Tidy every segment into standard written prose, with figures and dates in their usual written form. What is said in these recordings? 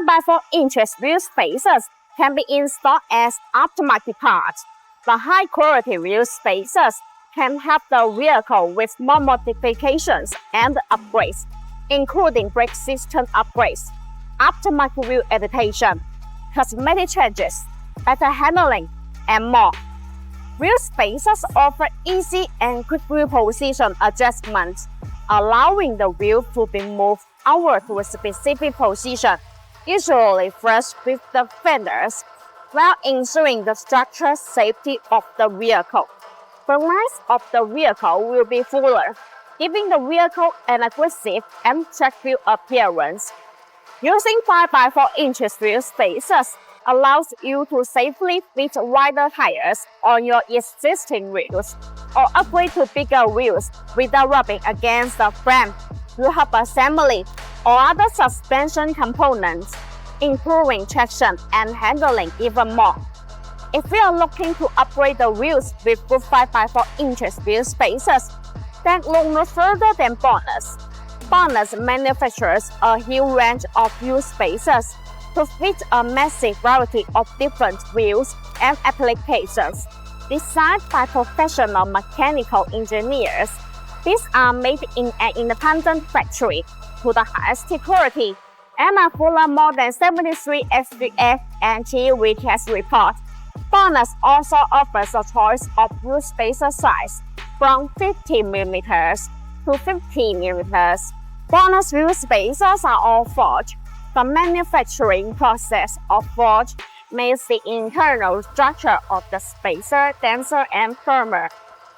5x4 inches wheel spacers can be installed as aftermarket parts. The high-quality wheel spacers can help the vehicle with more modifications and upgrades, including brake system upgrades, aftermarket wheel adaptation, cosmetic changes, better handling, and more. Wheel spacers offer easy and quick wheel position adjustments, allowing the wheel to be moved outward to a specific position, usually flush with the fenders, while ensuring the structural safety of the vehicle. The length of the vehicle will be fuller, giving the vehicle an aggressive and track wheel appearance. Using 5x4 inches wheel spacers allows you to safely fit wider tires on your existing wheels or upgrade to bigger wheels without rubbing against the frame, hub assembly, or other suspension components, improving traction and handling even more. If you are looking to upgrade the wheels with good 5x4 inches wheel spacers, then look no further than BONOSS. BONOSS manufactures a huge range of wheel spacers to fit a massive variety of different wheels and applications. Designed by professional mechanical engineers, these are made in an independent factory to the highest quality and are full of more than 73 SGF and TUV test reports. BONOSS also offers a choice of wheel spacer size from 50mm to 50mm. BONOSS wheel spacers are all forged. The manufacturing process of forge makes the internal structure of the spacer denser and firmer.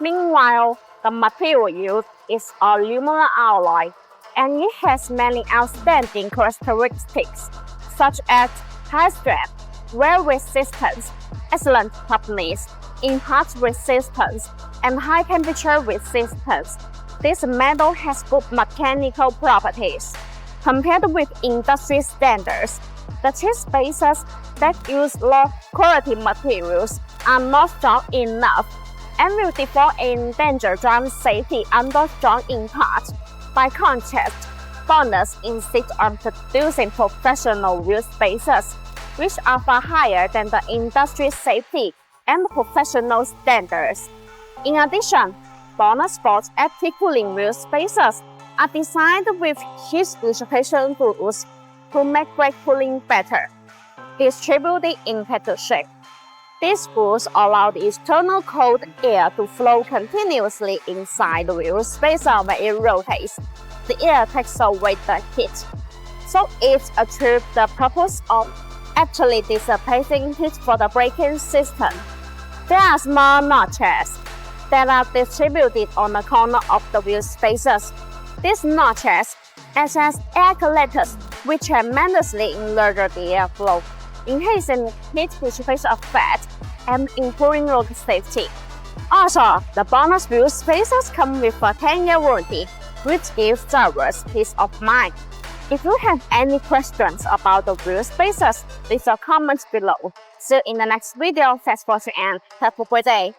Meanwhile, the material used is aluminum alloy, and it has many outstanding characteristics, such as high strength, wear resistance, excellent toughness, impact resistance, and high temperature resistance. This metal has good mechanical properties. Compared with industry standards, the cheap spacers that use low-quality materials are not strong enough and will therefore endanger driving safety under strong impact. By contrast, BONOSS insists on producing professional wheel spacers, which are far higher than the industry safety and professional standards. In addition, BONOSS active cooling wheel spacers are designed with heat dissipation boosts to make brake cooling better, distributed in petal shape. These boosts allow the external cold air to flow continuously inside the wheel spacer when it rotates. The air takes away the heat, so it achieves the purpose of actually dissipating heat for the braking system. There are small notches that are distributed on the corner of the wheel spacers. These notches act as air collectors, which tremendously enlarge the airflow, enhancing heat dissipation effect and improving road safety. Also, the BONOSS wheel spacers come with a 10-year warranty, which gives drivers peace of mind. If you have any questions about the wheel spacers, leave your comments below. See you in the next video. Thanks for watching and have a great day.